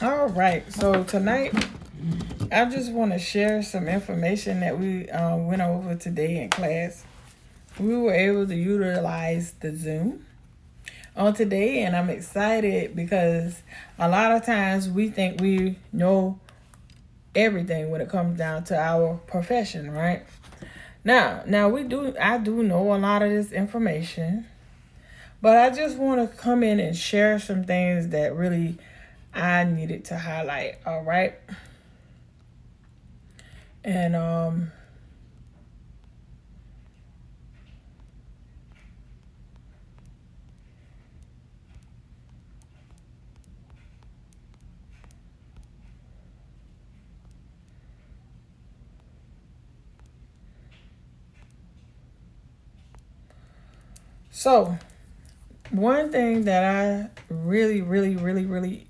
All right. So tonight, I just want to share some information that we went over today in class. We were able to utilize the Zoom on today, and I'm excited because a lot of times we think we know everything when it comes down to our profession, right? Now we do. I do know a lot of this information, but I just want to come in and share some things that really I needed to highlight. All right, and so one thing that I really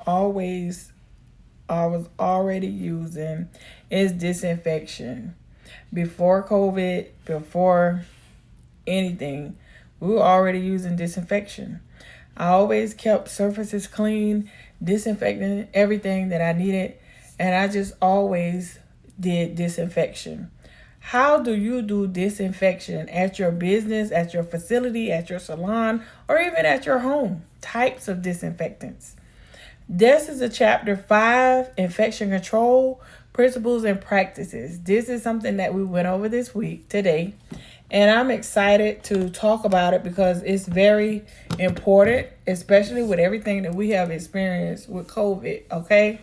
always I was already using is disinfection. Before COVID, before anything, we were already using disinfection. I always kept surfaces clean, disinfecting everything that I needed, and I just always did disinfection. How do you do disinfection at your business, at your facility, at your salon, or even at your home? Types of disinfectants. This is a chapter 5, infection control, principles and practices. This is something that we went over this week, today. And I'm excited to talk about it because it's very important, especially with everything that we have experienced with COVID, okay?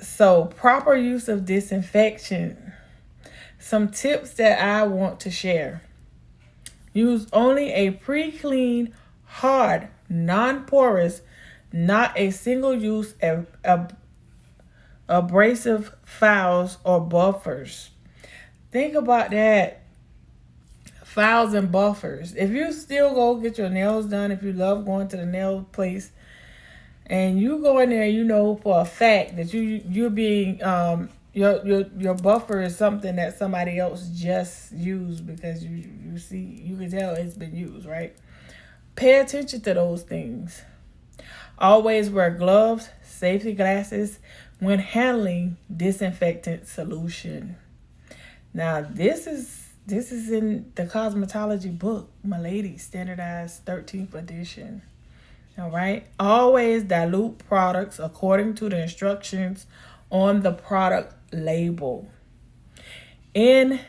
So, proper use of disinfection. Some tips that I want to share. Use only a pre-clean, hard, non-porous, not a single-use abrasive files or buffers. Think about that. Files and buffers. If you still go get your nails done, if you love going to the nail place, and you go in there, you know for a fact that you're being your buffer is something that somebody else just used because you see you can tell it's been used, right? Pay attention to those things. Always wear gloves, safety glasses when handling disinfectant solution. Now this is in the cosmetology book, Milady, standardized 13th edition. All right. Always dilute products according to the instructions on the product label. In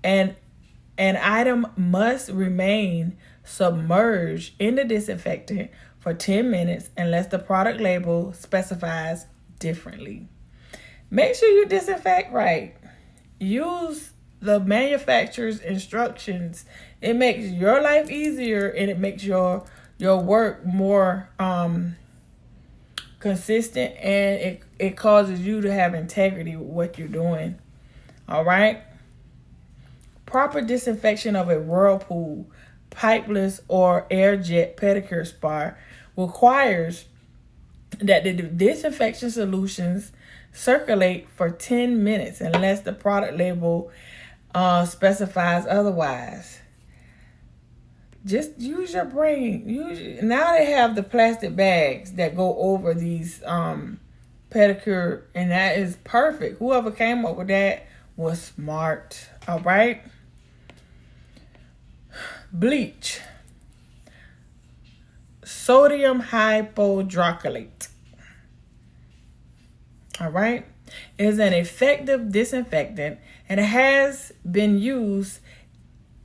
an an item must remain submerged in the disinfectant for 10 minutes unless the product label specifies differently. Make sure you disinfect right. Use the manufacturer's instructions. It makes your life easier and it makes your work more consistent, and it causes you to have integrity with what you're doing. All right. Proper disinfection of a whirlpool, pipeless, or air jet pedicure spa requires that the disinfection solutions circulate for 10 minutes unless the product label specifies otherwise. Just use your brain. Now they have the plastic bags that go over these pedicure, and that is perfect. Whoever came up with that was smart. All right. Bleach, sodium hypodrocylate. All right, is an effective disinfectant and has been used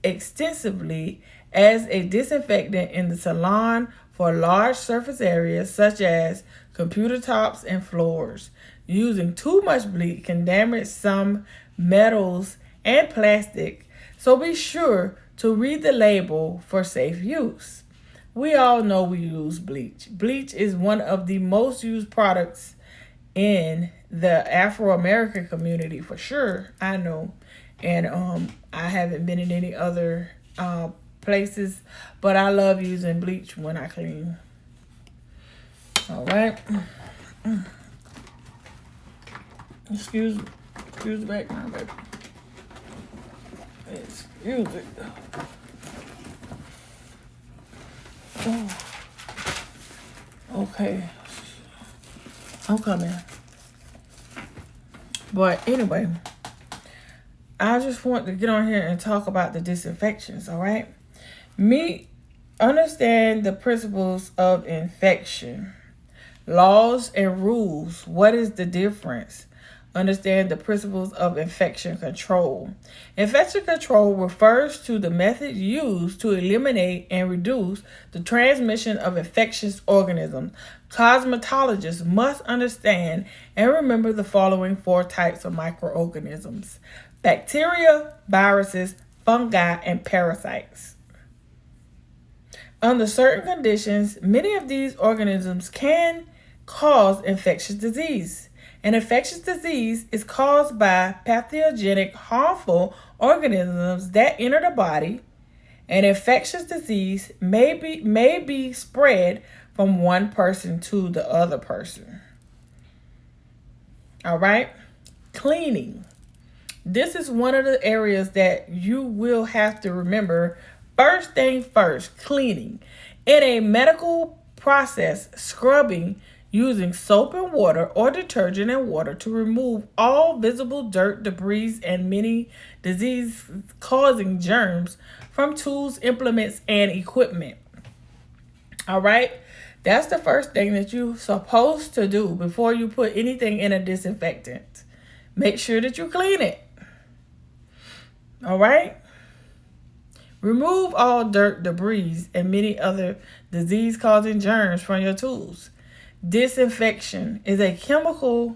extensively as a disinfectant in the salon for large surface areas such as computer tops and floors. Using too much bleach can damage some metals and plastic, so be sure to read the label for safe use. We all know we use bleach. Bleach is one of the most used products in the Afro American community for sure. I know, and I haven't been in any other places, but I love using bleach when I clean. All right. Excuse the background, baby. Excuse it. Oh. Okay. I'm coming. But anyway, I just want to get on here and talk about the disinfections, all right? Understand the principles of infection. Laws and rules. What is the difference? Understand the principles of infection control. Infection control refers to the method used to eliminate and reduce the transmission of infectious organisms. Cosmetologists must understand and remember the following 4 types of microorganisms: bacteria, viruses, fungi, and parasites. Under certain conditions, many of these organisms can cause infectious disease. An infectious disease is caused by pathogenic, harmful organisms that enter the body. An infectious disease may be spread from one person to the other person. All right? Cleaning. This is one of the areas that you will have to remember. First thing first, cleaning. In a medical process, scrubbing using soap and water or detergent and water to remove all visible dirt, debris, and many disease-causing germs from tools, implements, and equipment. All right? That's the first thing that you're supposed to do before you put anything in a disinfectant. Make sure that you clean it. All right? Remove all dirt, debris, and many other disease-causing germs from your tools. Disinfection is a chemical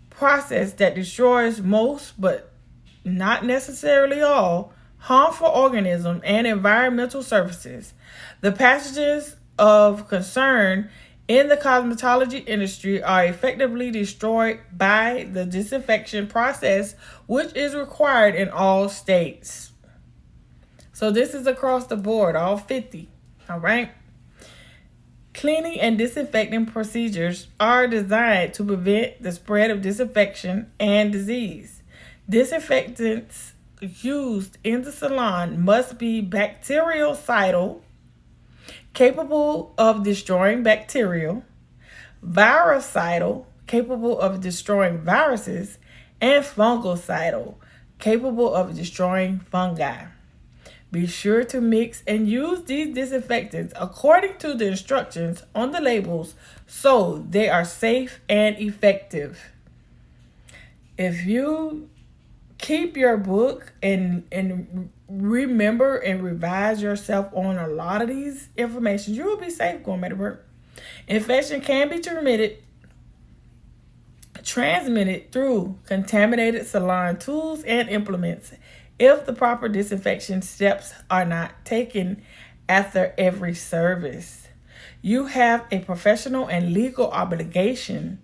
process that destroys most, but not necessarily all, harmful organisms and environmental surfaces. The pathogens of concern in the cosmetology industry are effectively destroyed by the disinfection process, which is required in all states. So this is across the board, all 50. All right. Cleaning and disinfecting procedures are designed to prevent the spread of disinfection and disease. Disinfectants used in the salon must be bactericidal, capable of destroying bacteria, virucidal, capable of destroying viruses, and fungicidal, capable of destroying fungi. Be sure to mix and use these disinfectants according to the instructions on the labels so they are safe and effective. If you keep your book and remember and revise yourself on a lot of these information, you will be safe going back to work. Infection can be transmitted through contaminated salon tools and implements if the proper disinfection steps are not taken after every service. You have a professional and legal obligation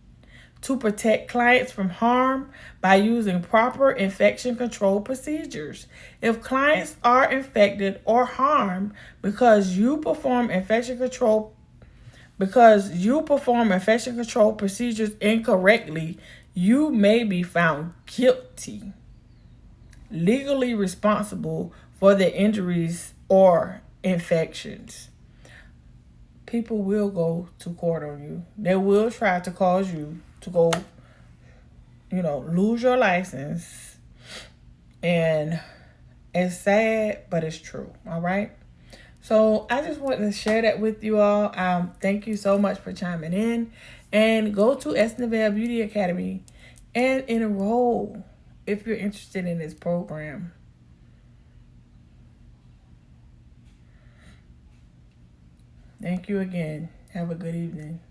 to protect clients from harm by using proper infection control procedures. If clients are infected or harmed because you perform infection control procedures incorrectly, you may be found guilty, legally responsible for the injuries or infections. People will go to court on you. They will try to cause you to go, lose your license. And it's sad, but it's true. All right. So I just wanted to share that with you all. Thank you so much for chiming in. And go to Esnevel Beauty Academy and enroll if you're interested in this program. Thank you again. Have a good evening.